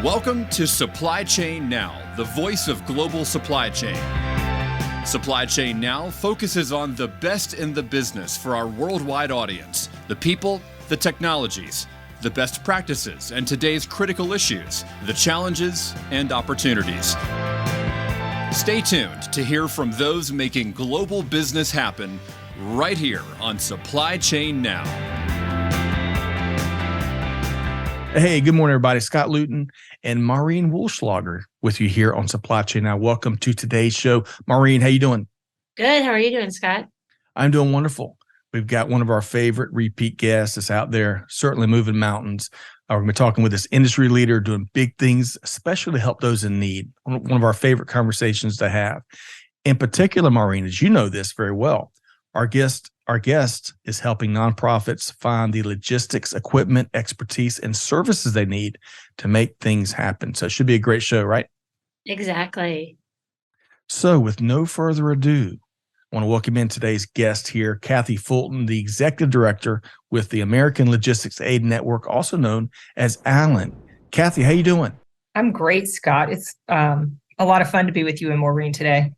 Welcome to Supply Chain Now, the voice of global supply chain. Supply Chain Now focuses on the best in the business for our worldwide audience, the people, the technologies, the best practices, and today's critical issues, the challenges and opportunities. Stay tuned to hear from those making global business happen right here on Supply Chain Now. Hey, good morning, everybody. Scott Luton and Maureen Woolschlager with you here on Supply Chain Now. Welcome to today's show. Maureen, how you doing? Good. How are you doing, Scott? I'm doing wonderful. We've got one of our favorite repeat guests that's out there, certainly moving mountains. We're going to be talking with this industry leader doing big things, especially to help those in need. One of our favorite conversations to have. In particular, Maureen, as you know this very well, our guest is helping nonprofits find the logistics, equipment, expertise, and services they need to make things happen. So it should be a great show, right? Exactly. So with no further ado, I want to welcome in today's guest here, Kathy Fulton, the Executive Director with the American Logistics Aid Network, also known as ALLN. Kathy, how you doing? I'm great, Scott. It's a lot of fun to be with you and Maureen today.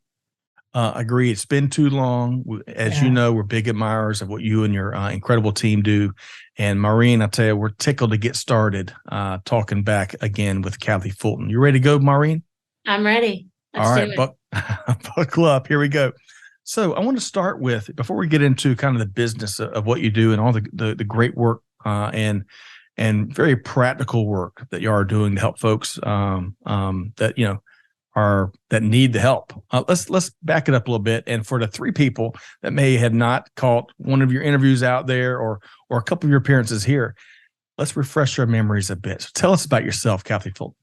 Agree. It's been too long. As you know, we're big admirers of what you and your incredible team do. And Maureen, I tell you, we're tickled to get started talking back again with Kathy Fulton. You ready to go, Maureen? I'm ready. All right, buckle up. Here we go. So I want to start with, before we get into kind of the business of what you do and all the great work and very practical work that you are doing to help folks that need the help. Let's back it up a little bit. And for the three people that may have not caught one of your interviews out there or a couple of your appearances here, let's refresh our memories a bit. So tell us about yourself, Kathy Fulton.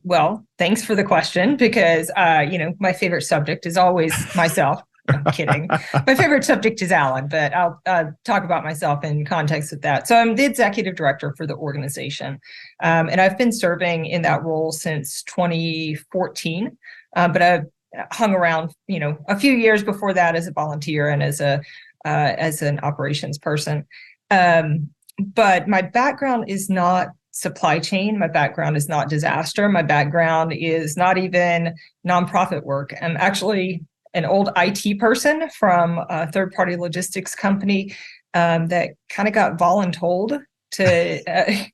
Well, thanks for the question because, my favorite subject is always myself. I'm kidding. My favorite subject is ALLN, but I'll talk about myself in context of that. So I'm the executive director for the organization, and I've been serving in that role since 2014. But I've hung around, a few years before that as a volunteer and as an operations person. But my background is not supply chain. My background is not disaster. My background is not even nonprofit work. I'm actually an old IT person from a third-party logistics company that kind of got voluntold to,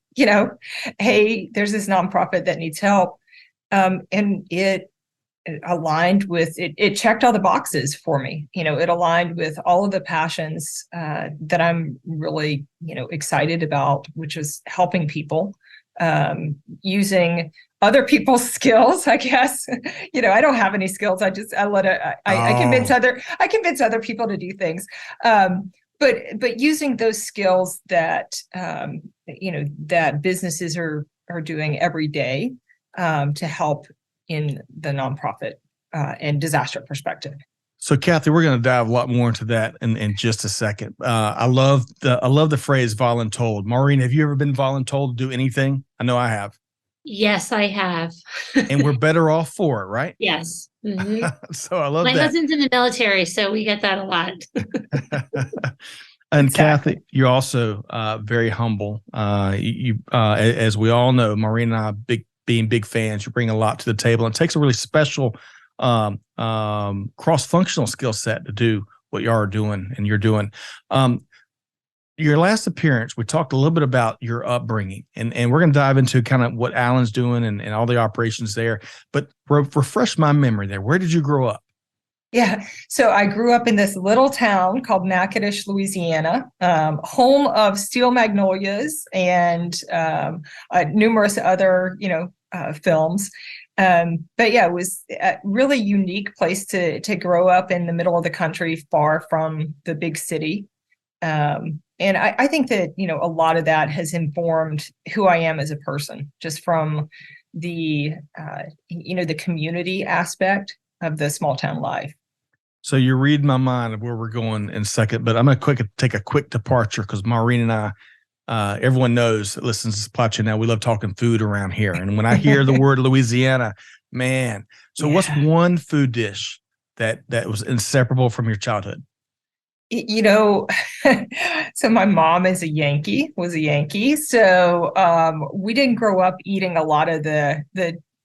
hey, there's this nonprofit that needs help. And it aligned with, it checked all the boxes for me. It aligned with all of the passions that I'm really, excited about, which is helping people using other people's skills, I guess. I don't have any skills. I convince other people to do things. But using those skills that that businesses are doing every day to help in the nonprofit and disaster perspective. So, Kathy, we're going to dive a lot more into that in just a second. I love the phrase voluntold. Maureen, have you ever been voluntold to do anything? I know I have. Yes, I have. And we're better off for it, right? Yes. Mm-hmm. So I love that. My husband's in the military, so we get that a lot. And Kathy, you're also very humble. As we all know, Maureen and I, being big fans, you bring a lot to the table. And it takes a really special cross-functional skill set to do what you are doing and you're doing. Your last appearance, we talked a little bit about your upbringing, and we're going to dive into kind of what ALLN's doing and all the operations there. But refresh my memory there. Where did you grow up? Yeah, so I grew up in this little town called Natchitoches, Louisiana, home of steel magnolias and numerous other, films. But yeah, it was a really unique place to grow up in the middle of the country, far from the big city. And I think that, a lot of that has informed who I am as a person, just from the, the community aspect of the small town life. So you're reading my mind of where we're going in a second, but I'm going to take a quick departure because Maureen and I, everyone knows that listens to Supply Chain Now, we love talking food around here. And when I hear the word Louisiana, man, so what's one food dish that was inseparable from your childhood? You know, so my mom was a Yankee. So we didn't grow up eating a lot of the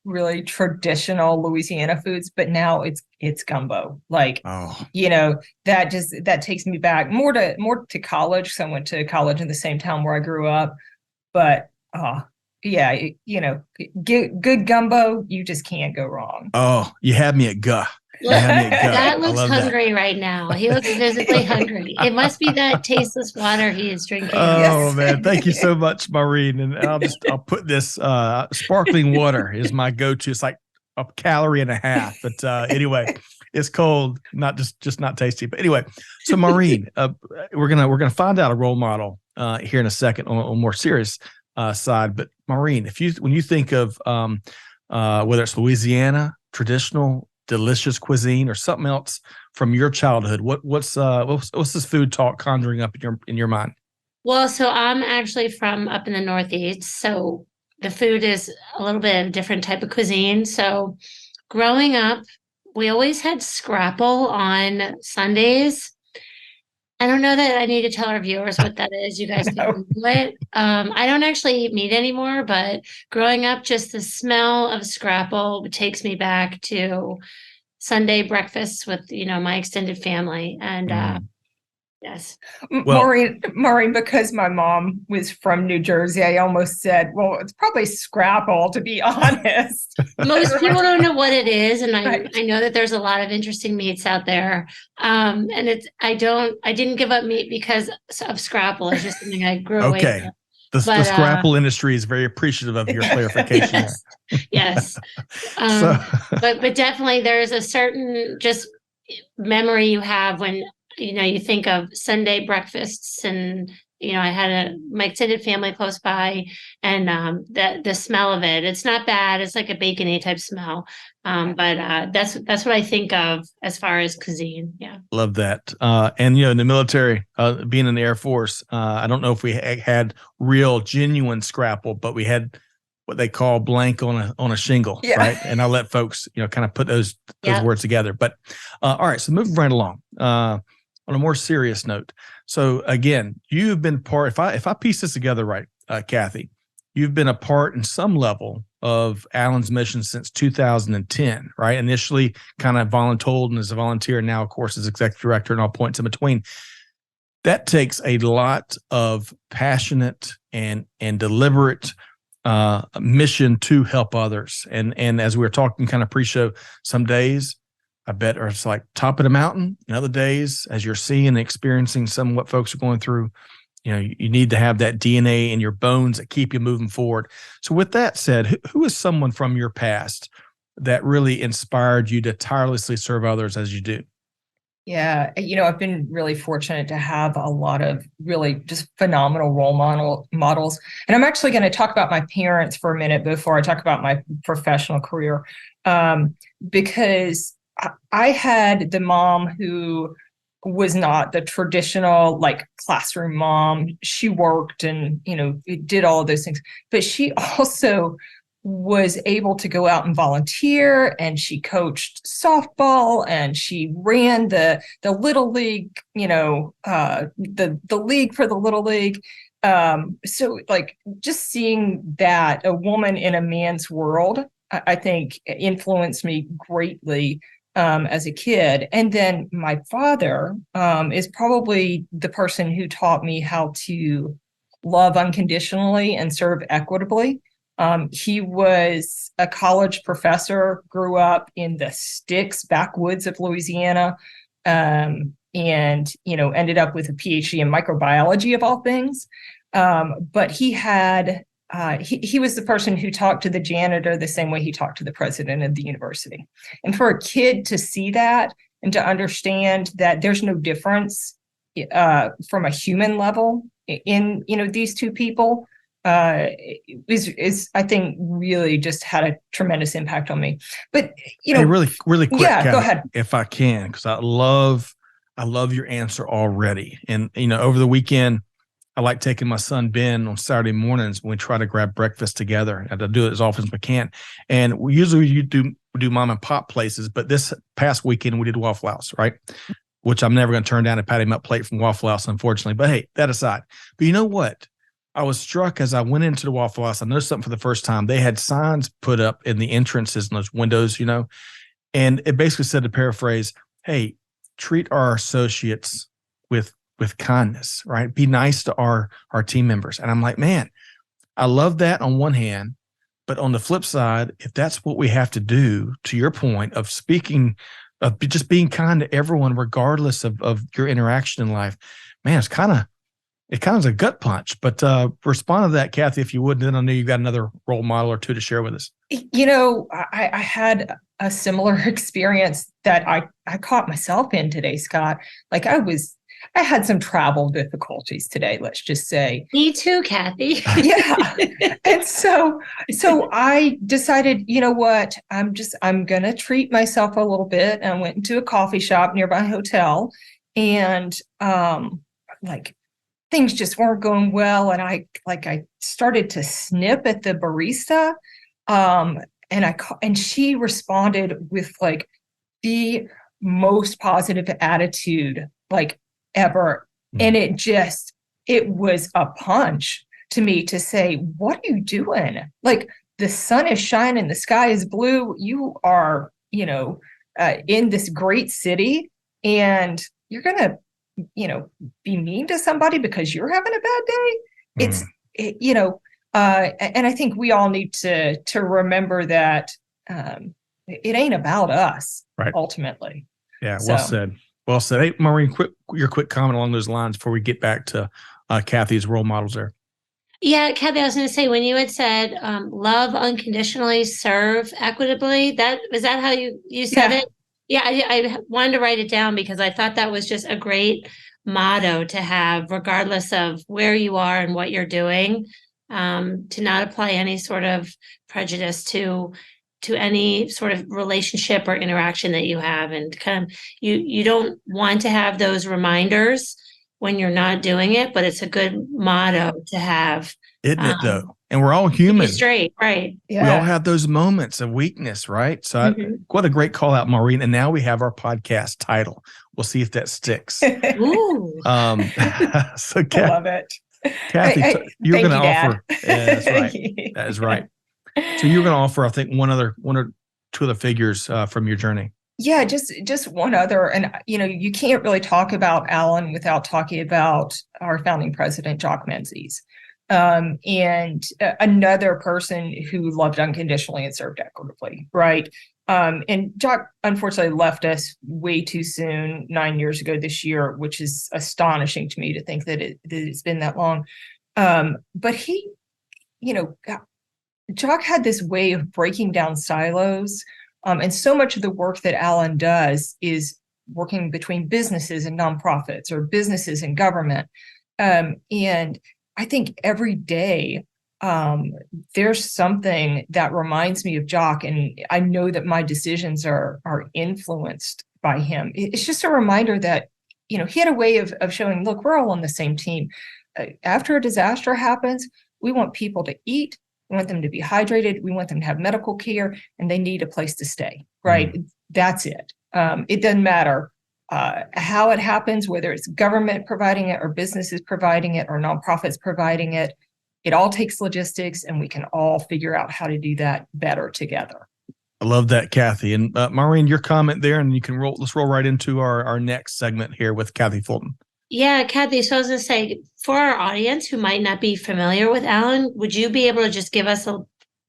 really traditional Louisiana foods, but now it's gumbo. Like, Oh, that takes me back more to college. So I went to college in the same town where I grew up. But yeah, good gumbo, you just can't go wrong. oh, you had me at guh. You Look, had me at guh. that I looks love that. hungry right now. He looks visibly hungry. It must be that tasteless water he is drinking. Oh Yes. man, thank you so much, Maureen. And I'll put this sparkling water is my go-to. It's like a calorie and a half. But anyway, it's cold, not just not tasty. But anyway, so Maureen, we're gonna find out a role model here in a second on a more serious side. But Maureen, when you think of whether it's Louisiana, traditional, delicious cuisine, or something else from your childhood, what's this food talk conjuring up in your mind? Well, so I'm actually from up in the Northeast, so the food is a little bit of a different type of cuisine. So growing up, we always had scrapple on Sundays. I don't know that I need to tell our viewers what that is. You guys can No. Google it. I don't actually eat meat anymore, but growing up, just the smell of scrapple takes me back to Sunday breakfasts with, my extended family. And yes. Well- Maureen, because my mom was from New Jersey, I almost said, well, it's probably scrapple, to be honest. Most people don't know what it is, and Right. I know that there's a lot of interesting meats out there. And I didn't give up meat because of scrapple. It's just something I grew away Okay. from. The But, scrapple industry is very appreciative of your clarification there. Yes. So, But definitely there's a certain just memory you have when you think of Sunday breakfasts, and I had my extended family close by, and the smell of it. It's not bad. It's like a bacony type smell. But that's what I think of as far as cuisine. Yeah. love that. And in the military, being in the Air Force, I don't know if we had real genuine scrapple, but we had what they call blank on a shingle, Yeah. right? And I'll let folks kind of put those Yeah. words together. But all right, so moving right along. On a more serious note, so again, you've been part. If I piece this together right, Kathy, you've been a part in some level of Allen's mission since 2010, right? Initially, kind of voluntold and as a volunteer, and now, of course, as executive director and all points in between. That takes a lot of passionate and deliberate mission to help others. And as we were talking kind of pre-show, some days I bet it's like top of the mountain, and other days, as you're seeing and experiencing some of what folks are going through, you need to have that DNA in your bones that keep you moving forward. So with that said, who is someone from your past that really inspired you to tirelessly serve others as you do? Yeah, I've been really fortunate to have a lot of really just phenomenal role models. And I'm actually going to talk about my parents for a minute before I talk about my professional career, because I had the mom who was not the traditional like classroom mom. She worked and, did all of those things, but she also was able to go out and volunteer, and she coached softball, and she ran the little league, the league for the little league. So like just seeing that a woman in a man's world, I think influenced me greatly as a kid. And then my father is probably the person who taught me how to love unconditionally and serve equitably. He was a college professor, grew up in the sticks, backwoods of Louisiana, and ended up with a PhD in microbiology of all things. But he had he was the person who talked to the janitor the same way he talked to the president of the university. And for a kid to see that and to understand that there's no difference from a human level in these two people is I think really just had a tremendous impact on me. But Hey, really quick, yeah, Kathy, go ahead. if I can, because I love your answer already. And over the weekend, I like taking my son Ben on Saturday mornings when we try to grab breakfast together. And I do it as often as we can. And we do mom and pop places, but this past weekend we did Waffle House, right? which I'm never going to turn down a patty melt plate from Waffle House, unfortunately. But hey, that aside. But you know what? I was struck as I went into the Waffle House. I noticed something for the first time. They had signs put up in the entrances and those windows, and it basically said, to paraphrase, hey, treat our associates with kindness, right? Be nice to our team members. And I'm like, man, I love that on one hand, but on the flip side, if that's what we have to do, to your point of speaking, of just being kind to everyone, regardless of your interaction in life, man, it kind of is a gut punch. But respond to that, Kathy, if you would. Then I know you've got another role model or two to share with us. I had a similar experience that I caught myself in today, Scott. Like I had some travel difficulties today, let's just say. Me too, Kathy. Yeah. And so I decided, you know what, I'm going to treat myself a little bit. And I went into a coffee shop nearby hotel, and things just weren't going well. And I started to snip at the barista. And she responded with the most positive attitude ever. And it was a punch to me to say, what are you doing? The sun is shining, the sky is blue. You are, in this great city, and you're going to, be mean to somebody because you're having a bad day. And I think we all need to remember that it ain't about us, right? Ultimately. Yeah. Well said. Well said. Hey, Maureen, your quick comment along those lines before we get back to Kathy's role models there. Yeah, Kathy, I was going to say, when you had said love unconditionally, serve equitably, is that how you said it? Yeah, I wanted to write it down because I thought that was just a great motto to have, regardless of where you are and what you're doing, to not apply any sort of prejudice to any sort of relationship or interaction that you have. And kind of you don't want to have those reminders when you're not doing it, but it's a good motto to have. Isn't it though? And we're all human. Straight, right. Yeah. We all have those moments of weakness, right? So what a great call out, Maureen. And now we have our podcast title. We'll see if that sticks. Ooh. So I love it. Kathy, you're going to offer. Yeah, that's right. That is right. So you're going to offer, I think, one or two other figures from your journey. Yeah, just one other. And, you can't really talk about Alan without talking about our founding president, Jock Menzies. And another person who loved unconditionally and served equitably, right? And Jock unfortunately left us way too soon, 9 years ago this year, which is astonishing to me to think that it's been that long. But he, Jock had this way of breaking down silos. And so much of the work that Alan does is working between businesses and nonprofits, or businesses and government. And I think every day there's something that reminds me of Jock, and I know that my decisions are influenced by him. It's just a reminder that, he had a way of showing, look, we're all on the same team. After a disaster happens, we want people to eat. We want them to be hydrated. We want them to have medical care, and they need a place to stay, right? That's it. It doesn't matter how it happens, whether it's government providing it or businesses providing it or nonprofits providing it. It all takes logistics, and we can all figure out how to do that better together. I love that, Kathy. And Maureen, your comment there, and let's roll right into our next segment here with Kathy Fulton. Yeah, Kathy, so I was going to say, for our audience who might not be familiar with Alan, would you be able to just give us a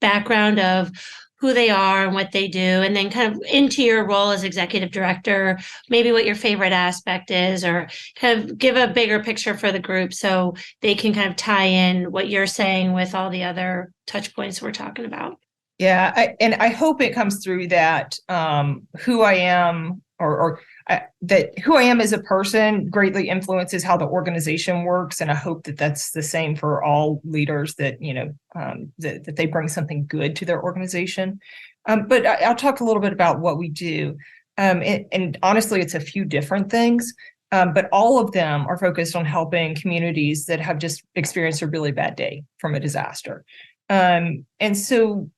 background of who they are and what they do, and then kind of into your role as executive director, maybe what your favorite aspect is, or kind of give a bigger picture for the group so they can kind of tie in what you're saying with all the other touch points we're talking about. Yeah, and I hope it comes through that who I am, that who I am as a person greatly influences how the organization works. And I hope that that's the same for all leaders, that, that they bring something good to their organization. But I'll talk a little bit about what we do. And honestly, it's a few different things, but all of them are focused on helping communities that have just experienced a really bad day from a disaster. And so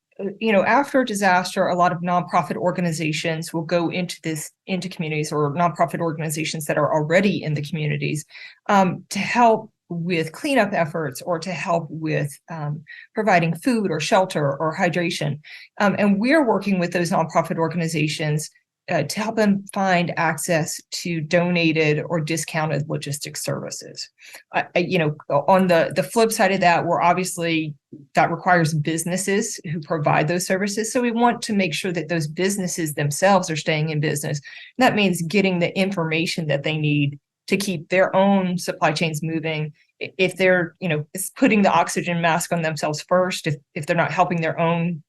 after a disaster, a lot of nonprofit organizations will go into communities, or nonprofit organizations that are already in the communities, to help with cleanup efforts, or to help with providing food or shelter or hydration. And we're working with those nonprofit organizations to help them find access to donated or discounted logistics services. On the flip side of that, that requires businesses who provide those services. So we want to make sure that those businesses themselves are staying in business. That means getting the information that they need to keep their own supply chains moving. If they're, it's putting the oxygen mask on themselves first, if they're not helping their own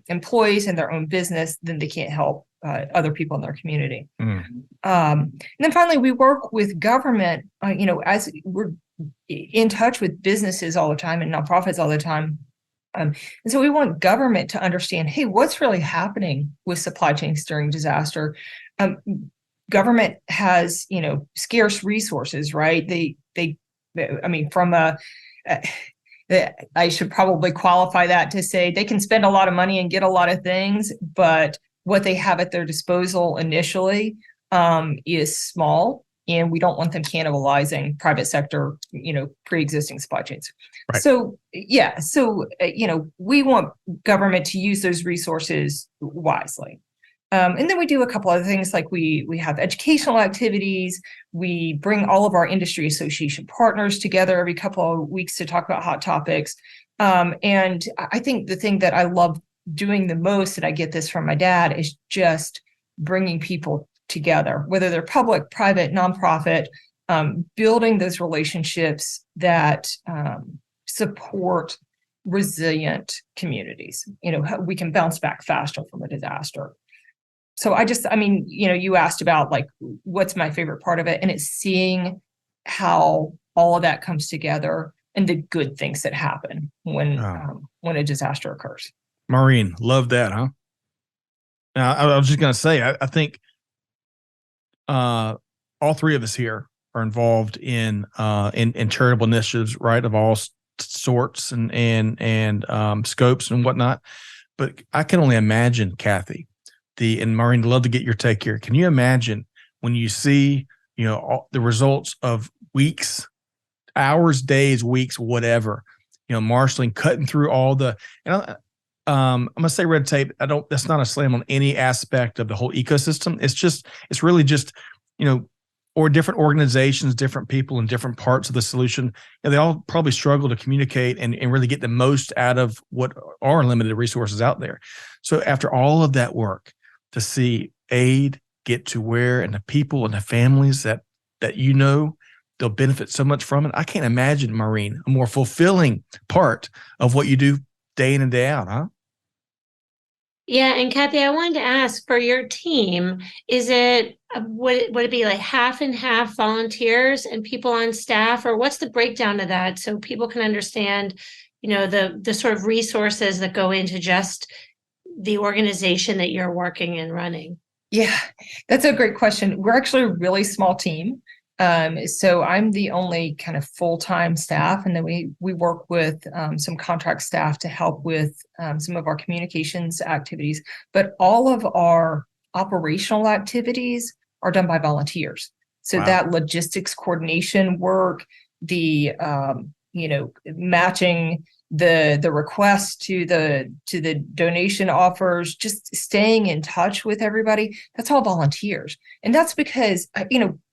employees and their own business, then they can't help other people in their community. And then finally, we work with government, as we're in touch with businesses all the time and nonprofits all the time. And so we want government to understand, hey, what's really happening with supply chains during disaster? Government has, scarce resources, right? I should probably qualify that to say they can spend a lot of money and get a lot of things, but what they have at their disposal initially is small, and we don't want them cannibalizing private sector, pre-existing supply chains. Right. So, we want government to use those resources wisely. And then we do a couple other things, like we have educational activities. We bring all of our industry association partners together every couple of weeks to talk about hot topics. And I think the thing that I love doing the most, and I get this from my dad, is just bringing people together, whether they're public, private, nonprofit, building those relationships that support resilient communities. We can bounce back faster from a disaster. So you asked about what's my favorite part of it, and it's seeing how all of that comes together and the good things that happen when a disaster occurs. Maureen, love that, huh? Now, I was just going to say, I think all three of us here are involved in charitable initiatives, right, of all sorts and scopes and whatnot. But I can only imagine, Kathy, and Maureen, I'd love to get your take here. Can you imagine when you see, all the results of weeks, hours, days, weeks, whatever, marshaling, cutting through all the, I'm going to say red tape. That's not a slam on any aspect of the whole ecosystem. It's really just, or different organizations, different people in different parts of the solution. They all probably struggle to communicate and really get the most out of what are limited resources out there. So after all of that work, to see aid get to where, and the people and the families that they'll benefit so much from it. I can't imagine, Maureen, a more fulfilling part of what you do day in and day out, huh? Yeah, and Kathy, I wanted to ask, for your team, would it be like half and half volunteers and people on staff, or what's the breakdown of that, so people can understand, the sort of resources that go into just the organization that you're working and running? Yeah, that's a great question. We're actually a really small team. So I'm the only kind of full-time staff, and then we work with some contract staff to help with some of our communications activities. But all of our operational activities are done by volunteers. So that logistics coordination work, the matching the request to the donation offers, just staying in touch with everybody, that's all volunteers. And that's because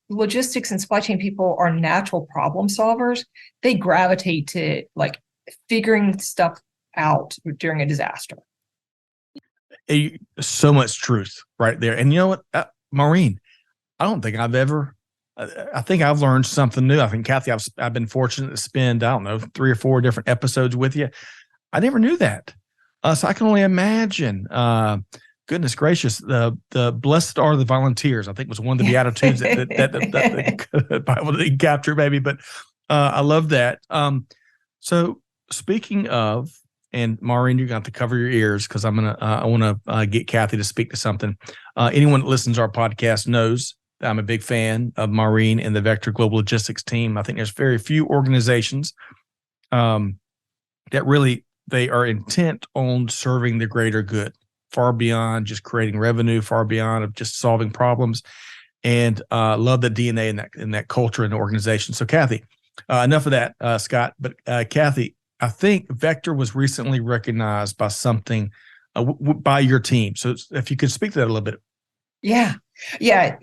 logistics and supply chain people are natural problem solvers. They gravitate to figuring stuff out during a disaster. So much truth right there. And you know what, Maureen, I think I've learned something new. I think, Kathy, I've been fortunate to spend, 3 or 4 different episodes with you. I never knew that. So I can only imagine, goodness gracious, the blessed are the volunteers, I think, was one of the Beatitudes that the Bible didn't capture, maybe. But I love that. So speaking of, and Maureen, you're going to have to cover your ears because I want to get Kathy to speak to something. Anyone that listens to our podcast knows I'm a big fan of Maureen and the Vector Global Logistics team. I think there's very few organizations that really they are intent on serving the greater good, far beyond just creating revenue, far beyond of just solving problems. And love the DNA in that culture and the organization. So Kathy, enough of that, Scott. But Kathy, I think Vector was recently recognized by something by your team. So if you could speak to that a little bit. Yeah. Yes,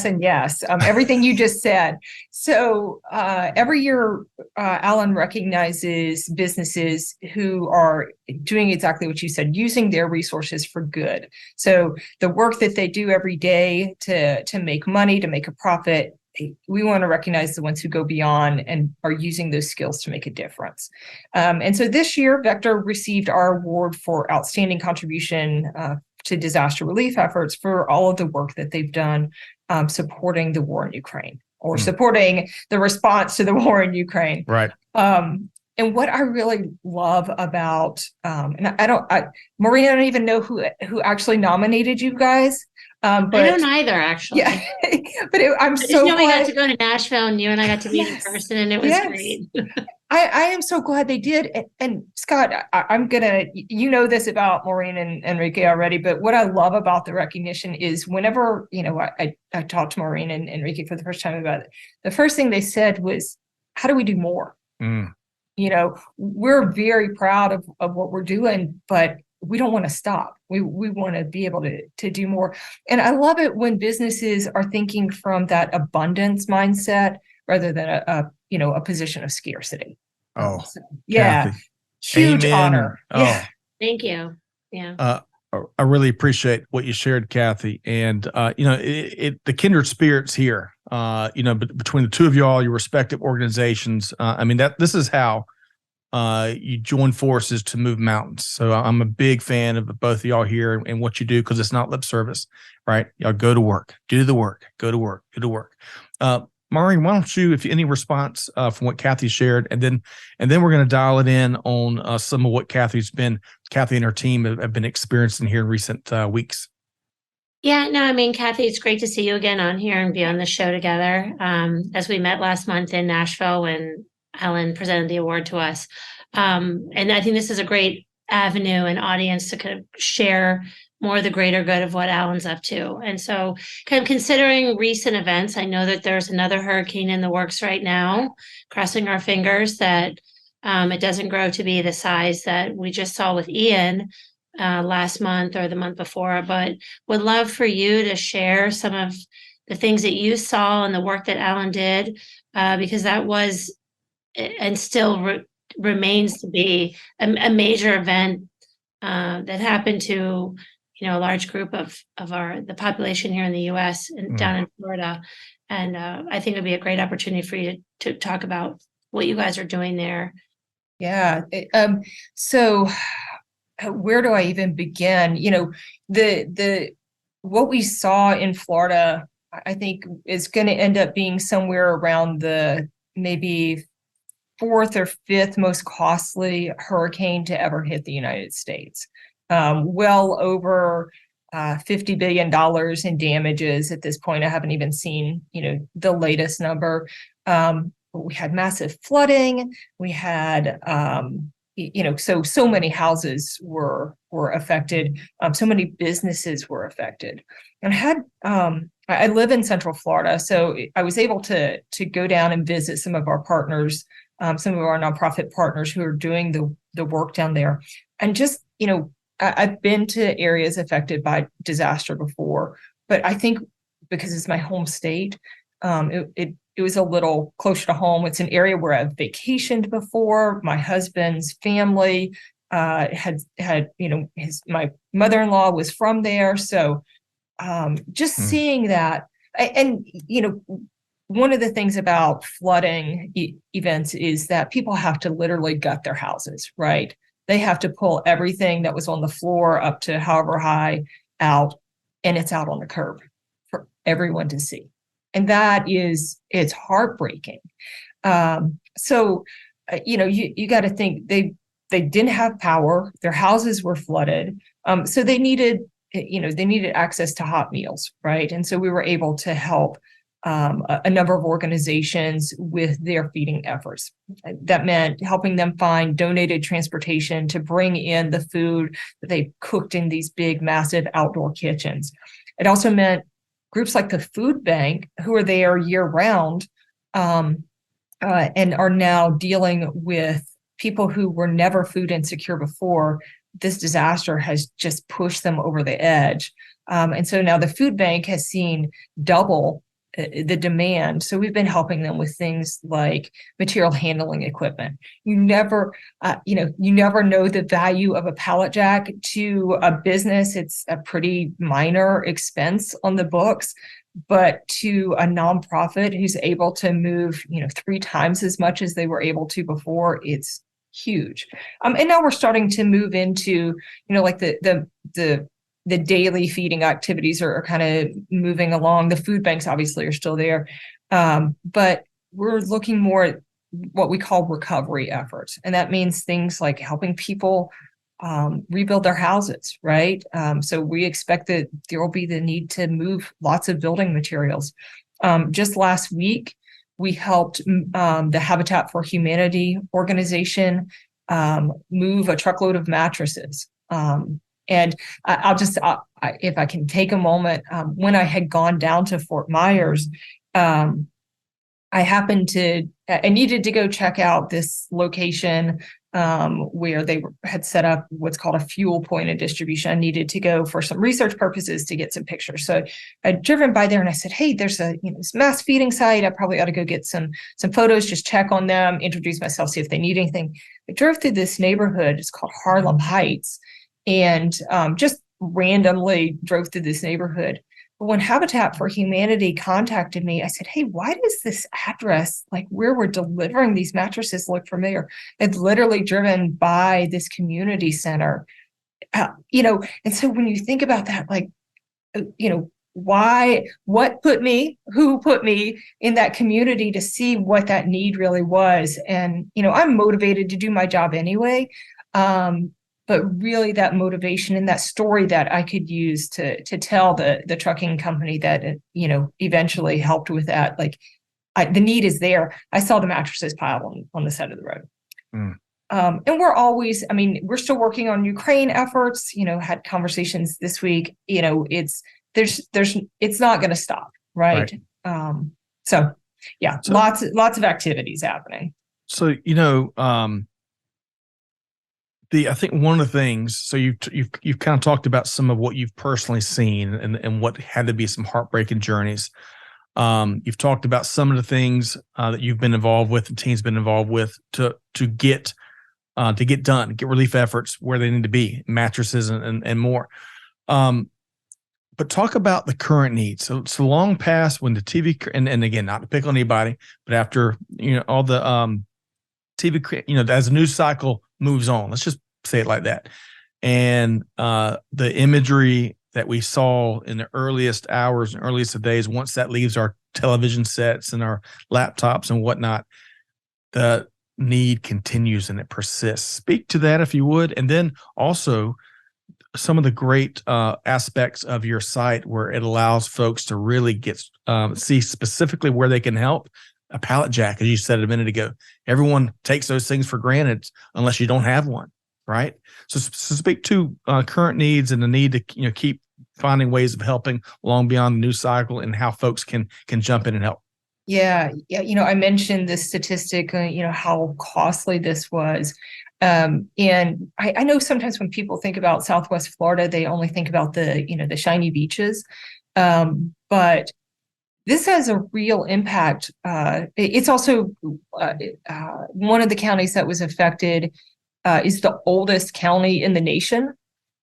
and yes. Everything you just said. So every year, Alan recognizes businesses who are doing exactly what you said, using their resources for good. So the work that they do every day to make money, to make a profit, we want to recognize the ones who go beyond and are using those skills to make a difference. And so this year, Vector received our award for outstanding contribution to disaster relief efforts for all of the work that they've done supporting the war in Ukraine, or supporting the response to the war in Ukraine. Right. And what I really love about, and Maureen, I don't even know who actually nominated you guys. But I don't either, actually. Yeah, but I'm I so just know we got glad to go to Nashville, and you and I got to meet in person, and it was great. I am so glad they did. And Scott, I'm gonna, you know this about Maureen and Enrique already, but what I love about the recognition is whenever, I talked to Maureen and Enrique for the first time about it, the first thing they said was, how do we do more? We're very proud of what we're doing, but we don't want to stop. We want to be able to do more. And I love it when businesses are thinking from that abundance mindset rather than a position of scarcity. Kathy. Huge Amen. honor. Yeah. Thank you. Yeah. I really appreciate what you shared, Kathy. And the kindred spirits here, between the two of y'all, your respective organizations. This is how you join forces to move mountains. So I'm a big fan of both of y'all here and what you do, because it's not lip service, right? Y'all go to work, do the work, go to work, do the work. Maureen, why don't you, if any response from what Kathy shared, and then we're going to dial it in on some of what Kathy and her team have been experiencing here in recent weeks. Yeah, no, Kathy, it's great to see you again on here and be on the show together. As we met last month in Nashville when Alan presented the award to us. And I think this is a great avenue and audience to kind of share more of the greater good of what Alan's up to. And so kind of considering recent events, I know that there's another hurricane in the works right now, crossing our fingers that it doesn't grow to be the size that we just saw with Ian last month or the month before, but would love for you to share some of the things that you saw and the work that Alan did, because that was and still remains to be a major event that happened to a large group of the population here in the U.S. and down in Florida. And I think it'd be a great opportunity for you to talk about what you guys are doing there. Yeah. So where do I even begin? The what we saw in Florida, I think is going to end up being somewhere around the maybe fourth or fifth most costly hurricane to ever hit the United States. Well over $50 billion in damages at this point. I haven't even seen, the latest number. We had massive flooding. We had, so many houses were affected. So many businesses were affected. And I live in Central Florida, so I was able to go down and visit some of our partners, some of our nonprofit partners who are doing the work down there. And just, I've been to areas affected by disaster before, but I think because it's my home state, it was a little closer to home. It's an area where I've vacationed before. My husband's family my mother-in-law was from there. So just seeing that, and one of the things about flooding events is that people have to literally gut their houses, right? They have to pull everything that was on the floor up to however high out, and it's out on the curb for everyone to see. And it's heartbreaking. So you got to think they didn't have power. Their houses were flooded. So they needed access to hot meals, right? And so we were able to help a number of organizations with their feeding efforts. That meant helping them find donated transportation to bring in the food that they cooked in these big, massive outdoor kitchens. It also meant groups like the food bank, who are there year round, and are now dealing with people who were never food insecure before. This disaster has just pushed them over the edge. And so now the food bank has seen double the demand. So we've been helping them with things like material handling equipment. You never know the value of a pallet jack to a business. It's a pretty minor expense on the books, but to a nonprofit who's able to move, 3 times as much as they were able to before, it's huge. And now we're starting to move into, like the daily feeding activities are kind of moving along. The food banks obviously are still there, but we're looking more at what we call recovery efforts. And that means things like helping people rebuild their houses, right? So we expect that there will be the need to move lots of building materials. Just last week, we helped the Habitat for Humanity organization move a truckload of mattresses. And if I can take a moment, when I had gone down to Fort Myers, I needed to go check out this location where they had set up what's called a fuel point of distribution. I needed to go for some research purposes to get some pictures. So I'd driven by there and I said, hey, there's a this mass feeding site. I probably ought to go get some photos, just check on them, introduce myself, see if they need anything. I drove through this neighborhood. It's called Harlem Heights. And just randomly drove through this neighborhood. But when Habitat for Humanity contacted me, I said, hey, why does this address, like where we're delivering these mattresses, look familiar? It's literally driven by this community center. And so when you think about that, who put me in that community to see what that need really was? And, I'm motivated to do my job anyway. But really that motivation and that story that I could use to tell the trucking company that, eventually helped with that. The need is there. I saw the mattresses piled on the side of the road. And we're still working on Ukraine efforts, had conversations this week, it's not going to stop. Right. Lots of activities happening. So, I think one of the things, so you've kind of talked about some of what you've personally seen and what had to be some heartbreaking journeys. You've talked about some of the things that you've been involved with, the team's been involved with to get done, get relief efforts where they need to be, mattresses and more. But talk about the current needs. So long past when the TV and again, not to pick on anybody, but after all the TV, as the news cycle moves on, let's just say it like that. And the imagery that we saw in the earliest hours and earliest of days, once that leaves our television sets and our laptops and whatnot, the need continues and it persists. Speak to that if you would. And then also some of the great aspects of your site where it allows folks to really get see specifically where they can help. A pallet jack, as you said a minute ago, everyone takes those things for granted unless you don't have one, right? So speak to current needs and the need to keep finding ways of helping long beyond the news cycle and how folks can jump in and help. Yeah. I mentioned this statistic, how costly this was. And I know sometimes when people think about Southwest Florida, they only think about the shiny beaches, but this has a real impact. It's also one of the counties that was affected is the oldest county in the nation.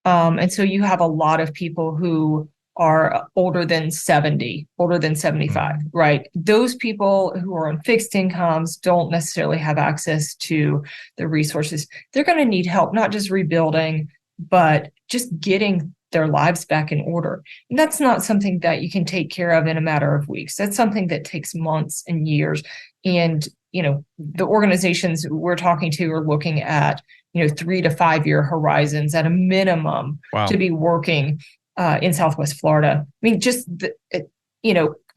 And so you have a lot of people who are older than 70, older than 75, right? Those people who are on fixed incomes don't necessarily have access to the resources. They're going to need help, not just rebuilding, but just getting their lives back in order. And that's not something that you can take care of in a matter of weeks. That's something that takes months and years. And, the organizations we're talking to are looking at, 3 to 5 year horizons at a minimum to be working in Southwest Florida. I mean, just,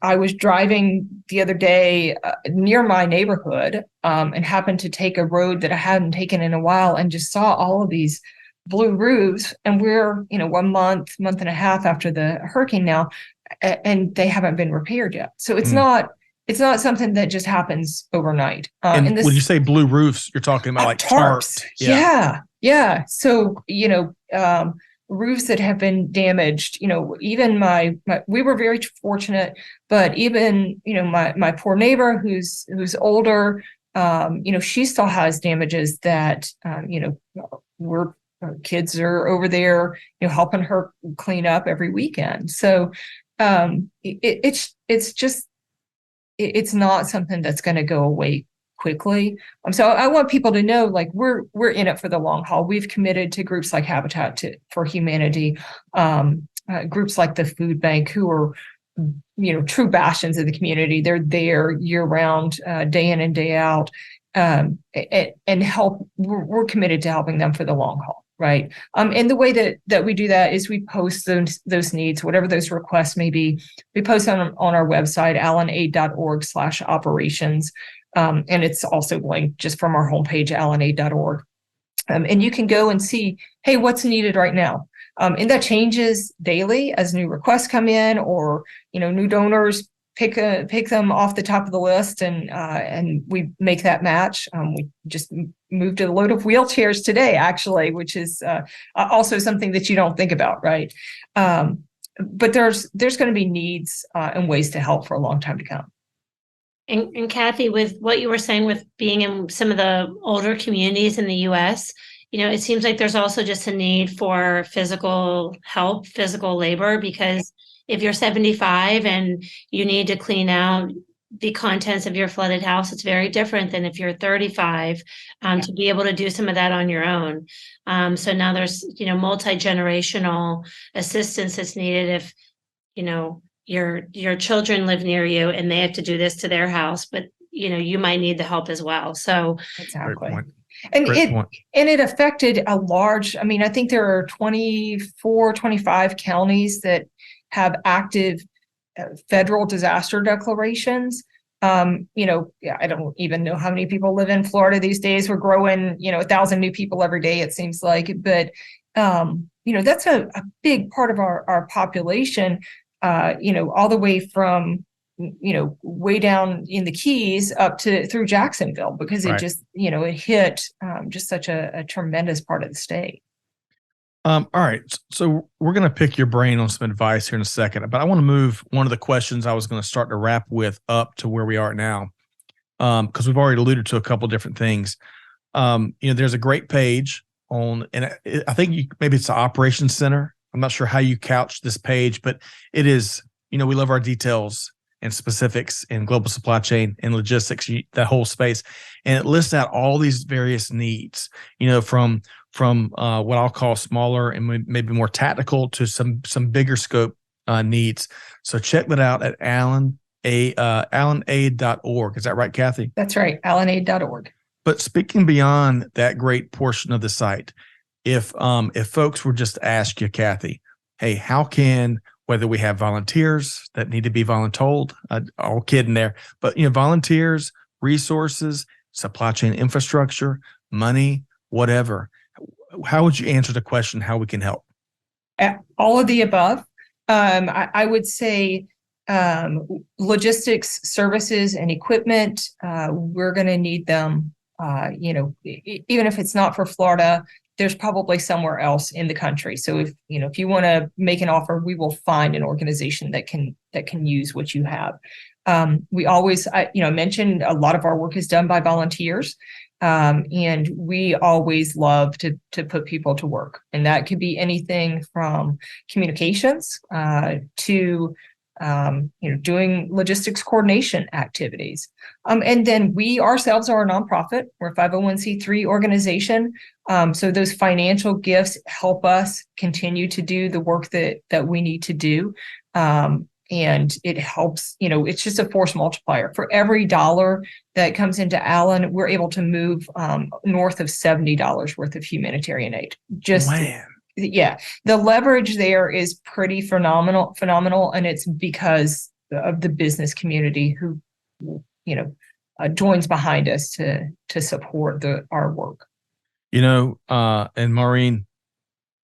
I was driving the other day near my neighborhood and happened to take a road that I hadn't taken in a while and just saw all of these blue roofs. And we're, 1 month and a half after the hurricane now, and they haven't been repaired yet. So it's not something that just happens overnight. And when you say blue roofs, you're talking about like tarps. Yeah. So, roofs that have been damaged, even we were very fortunate, but even, my poor neighbor who's older, she still has damages that, kids are over there, helping her clean up every weekend. So, it's not something that's going to go away quickly. So I want people to know, like, we're in it for the long haul. We've committed to groups like Habitat for Humanity, groups like the Food Bank, who are, true bastions of the community. They're there year round, day in and day out, and help. We're committed to helping them for the long haul. Right. And the way that we do that is we post those needs, whatever those requests may be. We post on our website, allenaid.org/operations. And it's also linked just from our homepage, allenaid.org. And you can go and see, hey, what's needed right now? And that changes daily as new requests come in, or, new donors pick them off the top of the list, and we make that match. We just moved a load of wheelchairs today, actually, which is also something that you don't think about, right? But there's going to be needs and ways to help for a long time to come. And Kathy, with what you were saying with being in some of the older communities in the U.S., it seems like there's also just a need for physical help, physical labor, because if you're 75 and you need to clean out the contents of your flooded house, it's very different than if you're 35 to be able to do some of that on your own. So now there's, multi-generational assistance that's needed if, your children live near you and they have to do this to their house, but, you might need the help as well. So exactly. And it affected a large, I think there are 24, 25 counties that have active federal disaster declarations. I don't even know how many people live in Florida these days. We're growing, 1,000 new people every day, it seems like. But, that's a big part of our population, all the way from, way down in the Keys up through Jacksonville, because it just, it hit just such a tremendous part of the state. All right. So we're going to pick your brain on some advice here in a second, but I want to move one of the questions I was going to start to wrap with up to where we are now. Because we've already alluded to a couple different things. There's a great page on, and I think maybe it's the Operations Center. I'm not sure how you couch this page, but it is, we love our details and specifics in global supply chain and logistics, that whole space. And it lists out all these various needs, from what I'll call smaller and maybe more tactical to some bigger scope needs. So check that out at allenaid.org. Is that right, Kathy? That's right, allenaid.org. But speaking beyond that great portion of the site, if folks were just to ask you, Kathy, hey, how can, whether we have volunteers that need to be voluntold, all kidding there, but volunteers, resources, supply chain infrastructure, money, whatever, how would you answer the question, how we can help? All of the above. I would say logistics services and equipment, we're going to need them. Even if it's not for Florida, there's probably somewhere else in the country. So if you want to make an offer, we will find an organization that can use what you have. We always, mentioned a lot of our work is done by volunteers. And we always love to put people to work. And that could be anything from communications to doing logistics coordination activities. And then we ourselves are a nonprofit. We're a 501c3 organization. So those financial gifts help us continue to do the work that we need to do. And it helps, it's just a force multiplier. For every dollar that comes into Allen, we're able to move north of $70 worth of humanitarian aid. Yeah, the leverage there is pretty phenomenal. And it's because the business community who, joins behind us to support our work. And Maureen,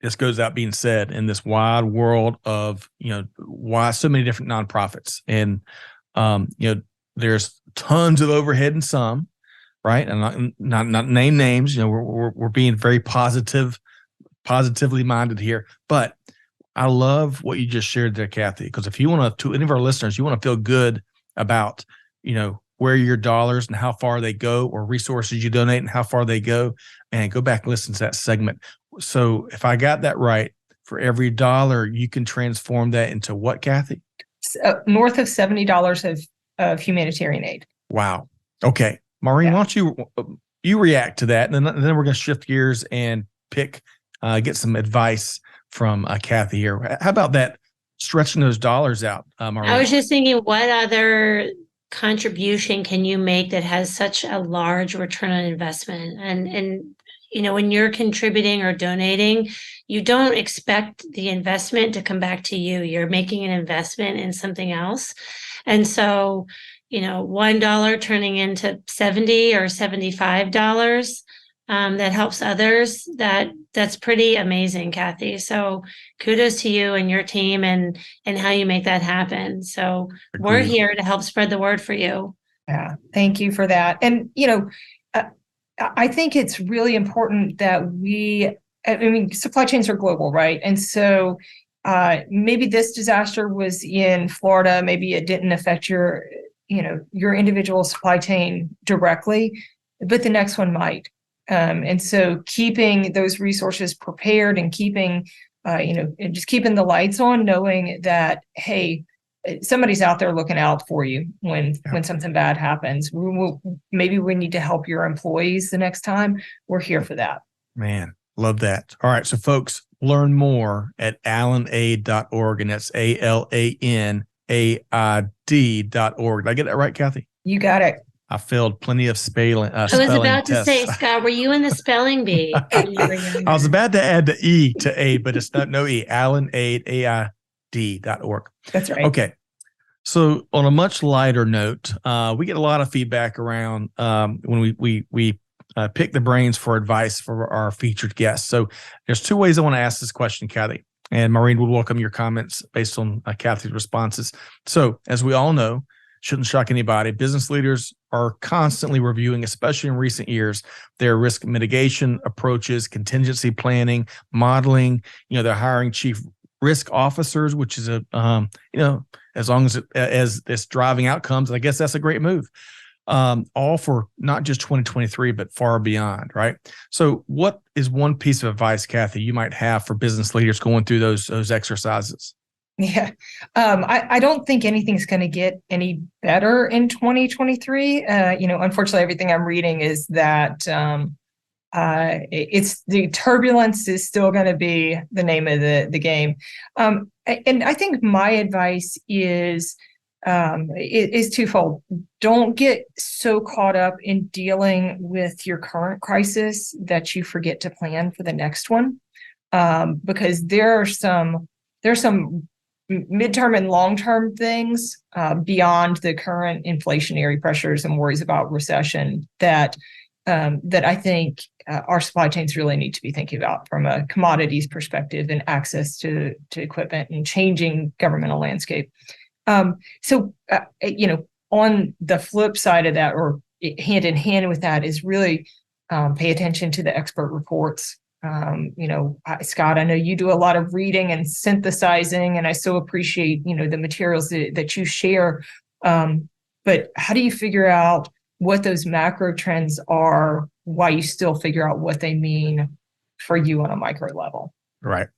this goes out being said in this wide world of, why so many different nonprofits, and, there's tons of overhead in some, right? And not name names, we're being very positively minded here, but I love what you just shared there, Kathy, because if you want to any of our listeners, you want to feel good about, where your dollars and how far they go, or resources you donate and how far they go, and go back and listen to that segment. So if I got that right, for every dollar, you can transform that into what, Kathy? North of $70 of humanitarian aid. Wow. Okay. Maureen, why don't you react to that? And then we're going to shift gears and get some advice from Kathy here. How about that? Stretching those dollars out, Maureen. I was just thinking, what other contribution can you make that has such a large return on investment? And when you're contributing or donating, you don't expect the investment to come back to you. You're making an investment in something else. And so, $1 turning into $70 or $75, that helps others. That's pretty amazing, Kathy. So kudos to you and your team and how you make that happen. So we're here to help spread the word for you. Yeah, thank you for that. And, I think it's really important that supply chains are global, right? And so maybe this disaster was in Florida, maybe it didn't affect your individual supply chain directly, but the next one might. And so keeping those resources prepared and keeping the lights on, knowing that, hey, somebody's out there looking out for you when something bad happens. Maybe we need to help your employees the next time. We're here for that. Man, love that. All right. So folks, learn more at AlanAid.org, and that's ALANAID.org. Did I get that right, Kathy? You got it. I failed plenty of spelling I was about to tests. say, Scott, were you in the spelling bee? I was about to add the E to A, but it's no E. AlanAid, AID.org. That's right. Okay. So on a much lighter note, we get a lot of feedback around when we pick the brains for advice for our featured guests. So there's two ways I want to ask this question, Kathy. And Maureen will welcome your comments based on Kathy's responses. So as we all know, shouldn't shock anybody, business leaders are constantly reviewing, especially in recent years, their risk mitigation approaches, contingency planning, modeling. They're hiring chief risk officers, which is as long as it's driving outcomes, I guess that's a great move. All for not just 2023, but far beyond, right? So what is one piece of advice, Kathy, you might have for business leaders going through those exercises? Yeah. I don't think anything's going to get any better in 2023. Unfortunately, everything I'm reading is that it's the turbulence is still going to be the name of the game. And I think my advice is twofold. Don't get so caught up in dealing with your current crisis that you forget to plan for the next one. Because there are some midterm and long-term things beyond the current inflationary pressures and worries about recession that I think our supply chains really need to be thinking about from a commodities perspective and access to equipment and changing governmental landscape. So on the flip side of that, or hand in hand with that, is really pay attention to the expert reports. Scott, I know you do a lot of reading and synthesizing, and I so appreciate, the materials that you share. But how do you figure out what those macro trends are while you still figure out what they mean for you on a micro level? Right.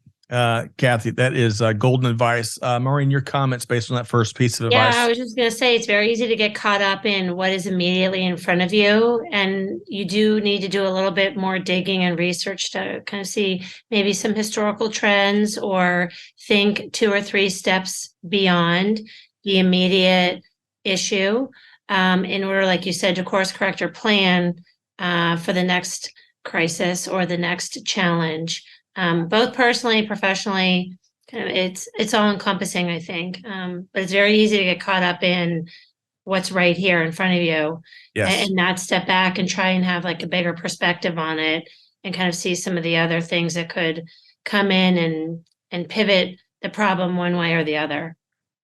Kathy, that is golden advice. Maureen, your comments based on that first piece of advice. Yeah, I was just going to say, it's very easy to get caught up in what is immediately in front of you. And you do need to do a little bit more digging and research to kind of see maybe some historical trends, or think 2 or 3 steps beyond the immediate issue, in order, like you said, to course correct or plan for the next crisis or the next challenge. Both personally, professionally, kind of it's all encompassing, I think. But it's very easy to get caught up in what's right here in front of you, Yes. and not step back and try and have like a bigger perspective on it, and kind of see some of the other things that could come in and pivot the problem one way or the other.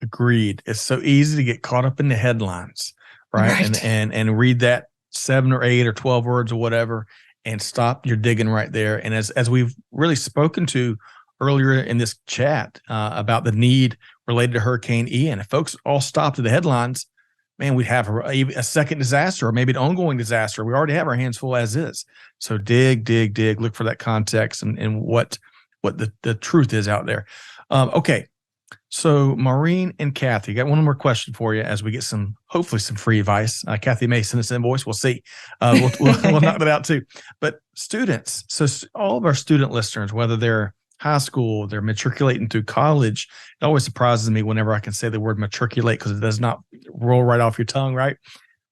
Agreed. It's so easy to get caught up in the headlines, right? Right. And read that 7 or 8 or 12 words or whatever, and stop your digging right there. And as we've really spoken to earlier in this chat about the need related to Hurricane Ian, if folks all stopped at the headlines, man, we'd have a second disaster or maybe an ongoing disaster. We already have our hands full as is. So dig, look for that context and what the truth is out there. Okay. So Maureen and Kathy, got one more question for you as we get hopefully some free advice. Kathy may send us an invoice. We'll see. We'll knock that out too. But students, so all of our student listeners, whether they're high school, they're matriculating through college, it always surprises me whenever I can say the word matriculate because it does not roll right off your tongue, right?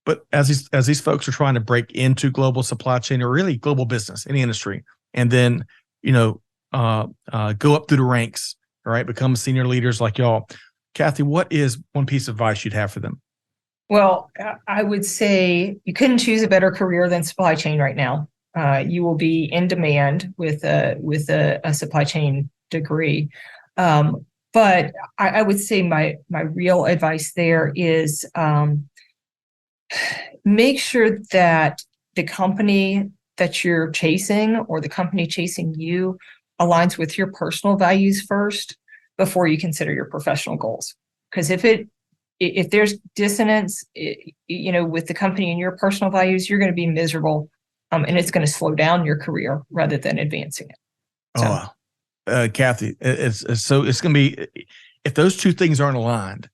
But as these folks are trying to break into global supply chain or really global business, any industry, and then go up through the ranks, all right, become senior leaders like y'all. Kathy, what is one piece of advice you'd have for them? Well, I would say you couldn't choose a better career than supply chain right now. You will be in demand with a supply chain degree. But I would say my real advice there is make sure that the company that you're chasing or the company chasing you aligns with your personal values first before you consider your professional goals. Because if there's dissonance, with the company and your personal values, you're going to be miserable, and it's going to slow down your career rather than advancing it. So. Kathy, it's going to be, if those two things aren't aligned,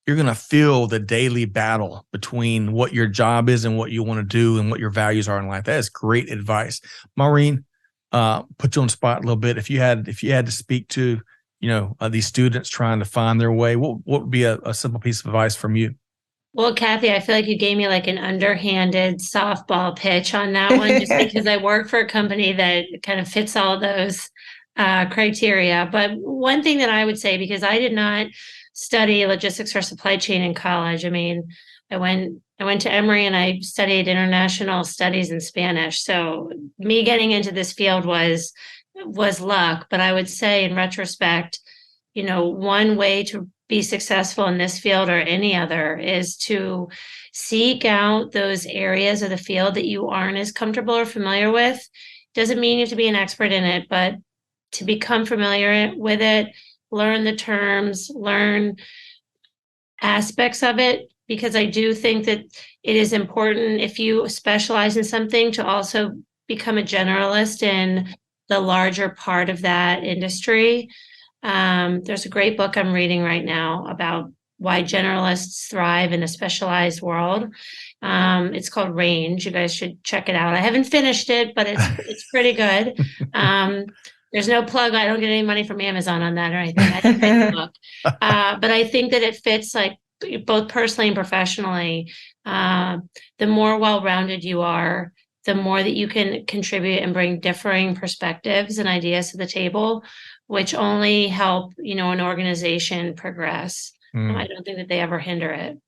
you're going to feel the daily battle between what your job is and what you want to do and what your values are in life. That is great advice. Maureen, put you on the spot a little bit. If you had to speak to, these students trying to find their way, what would be a simple piece of advice from you? Well, Kathy, I feel like you gave me like an underhanded softball pitch on that one, just because I work for a company that kind of fits all those criteria. But one thing that I would say, because I did not study logistics or supply chain in college. I mean, I went to Emory and I studied international studies in Spanish. So me getting into this field was luck. But I would say in retrospect, one way to be successful in this field or any other is to seek out those areas of the field that you aren't as comfortable or familiar with. Doesn't mean you have to be an expert in it, but to become familiar with it, learn the terms, learn aspects of it, because I do think that it is important if you specialize in something to also become a generalist in the larger part of that industry. There's a great book I'm reading right now about why generalists thrive in a specialized world. It's called Range. You guys should check it out. I haven't finished it, but it's pretty good. There's no plug. I don't get any money from Amazon on that or anything. I didn't write the book. But I think that it fits like both personally and professionally. The more well-rounded you are, the more that you can contribute and bring differing perspectives and ideas to the table, which only help, an organization progress. I don't think that they ever hinder it.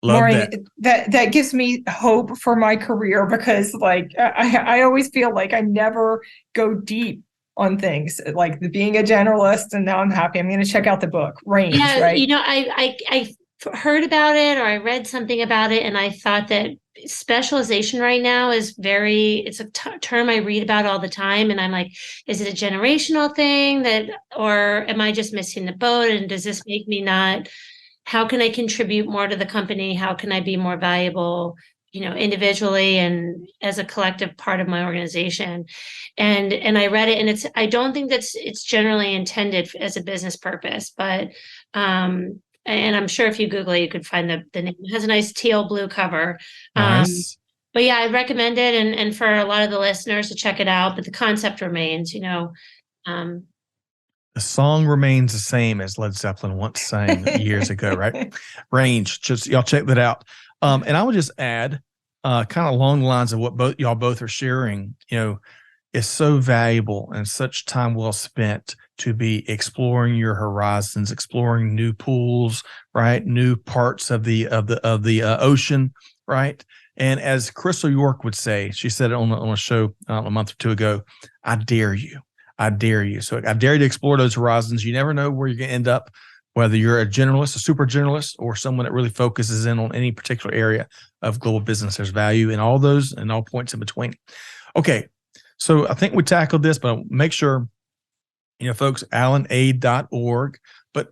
Maureen, that gives me hope for my career, because like I always feel like I never go deep on things, like being a generalist, and now I'm happy. I'm going to check out the book Range. Yeah, right? I heard about it, or I read something about it, and I thought that specialization right now is it's a term I read about all the time, and I'm like, is it a generational thing or am I just missing the boat? And does this make me not? How can I contribute more to the company? How can I be more valuable, individually and as a collective part of my organization? And I read it, and I don't think it's generally intended as a business purpose, but and I'm sure if you Google it, you could find the name. It has a nice teal blue cover. Nice. But yeah, I recommend it, and for a lot of the listeners to check it out. But the concept remains, the song remains the same as Led Zeppelin once sang years ago, right? Range. Just y'all check that out. And I would just add, kind of along the lines of what y'all both are sharing. is so valuable and such time well spent to be exploring your horizons, exploring new pools, right? New parts of the ocean, right? And as Crystal York would say, she said it on a show a month or two ago, I dare you. I dare you. So I dare you to explore those horizons. You never know where you're going to end up, whether you're a generalist, a super generalist, or someone that really focuses in on any particular area of global business. There's value in all those and all points in between. Okay. So I think we tackled this, but make sure, folks, allenaid.org. But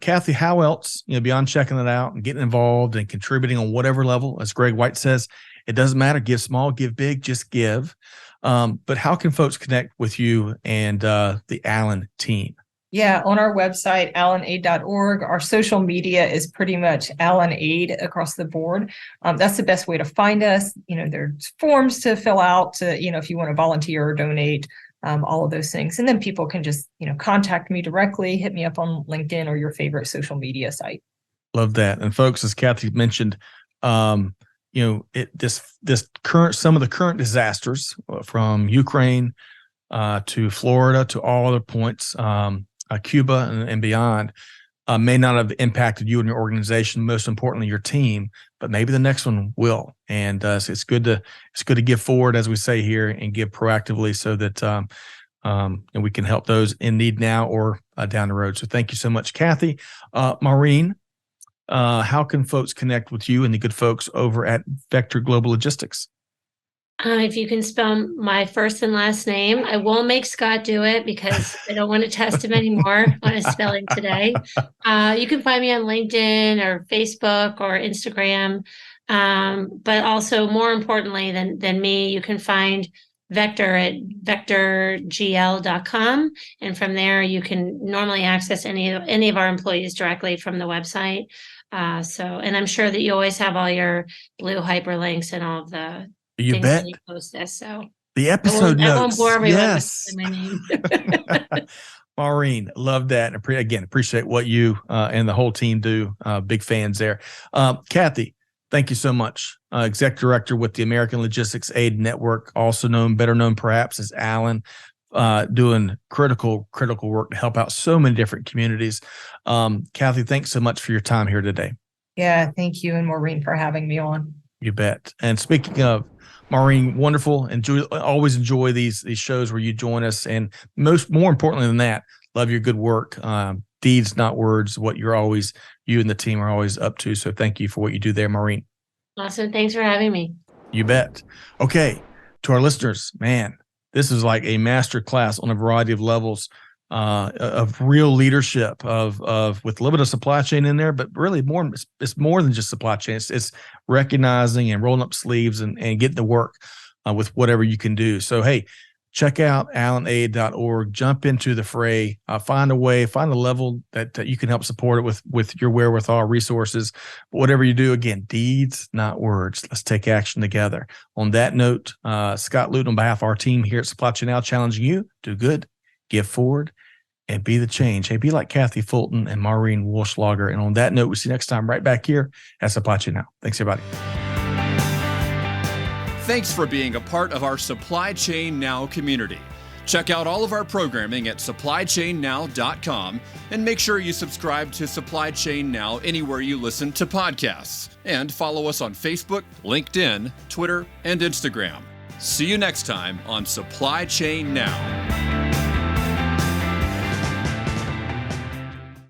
Kathy, how else, beyond checking it out and getting involved and contributing on whatever level, as Greg White says, it doesn't matter, give small, give big, just give. But how can folks connect with you and the Allen team? Yeah, on our website, allenaid.org, our social media is pretty much AllenAid across the board. That's the best way to find us. There's forms to fill out to, if you want to volunteer or donate, all of those things. And then people can just, contact me directly, hit me up on LinkedIn or your favorite social media site. Love that. And folks, as Kathy mentioned, some of the current disasters from Ukraine to Florida to all other points, Cuba and beyond, may not have impacted you and your organization, most importantly your team, but maybe the next one will. And so it's good to give forward, as we say here, and give proactively so that and we can help those in need now or down the road. So thank you so much, Kathy. Maureen, how can folks connect with you and the good folks over at Vector Global Logistics? If you can spell my first and last name, I won't make Scott do it because I don't want to test him anymore on his spelling today. You can find me on LinkedIn or Facebook or Instagram. But also more importantly than me, you can find Vector at vectorgl.com. And from there, you can normally access any of our employees directly from the website. And I'm sure that you always have all your blue hyperlinks and all of the you things bet. that you post this. So the episode notes. I won't bore everyone Yes. with my name. Maureen, love that. Again, appreciate what you and the whole team do. Big fans there. Kathy, thank you so much. Exec Director with the American Logistics Aid Network, better known perhaps as Allen, doing critical work to help out so many different communities. Kathy, thanks so much for your time here today. Yeah, thank you and Maureen for having me on. You bet. And speaking of, Maureen, wonderful. Always enjoy these shows where you join us. And more importantly than that, love your good work. Deeds, not words, what you and the team are always up to. So thank you for what you do there, Maureen. Awesome. Thanks for having me. You bet. Okay. To our listeners, man, this is like a master class on a variety of levels of real leadership with a little bit of supply chain in there, but really it's more than just supply chain. It's recognizing and rolling up sleeves and getting to work with whatever you can do. So, hey, check out allenaid.org, jump into the fray, find a level that you can help support it with your wherewithal, resources. But whatever you do, again, deeds, not words. Let's take action together. On that note, Scott Luton, on behalf of our team here at Supply Chain Now, challenging you, do good, give forward, and be the change. Hey, be like Kathy Fulton and Maureen Walschlager. And on that note, we'll see you next time right back here at Supply Chain Now. Thanks, everybody. Thanks for being a part of our Supply Chain Now community. Check out all of our programming at supplychainnow.com and make sure you subscribe to Supply Chain Now anywhere you listen to podcasts. And follow us on Facebook, LinkedIn, Twitter, and Instagram. See you next time on Supply Chain Now.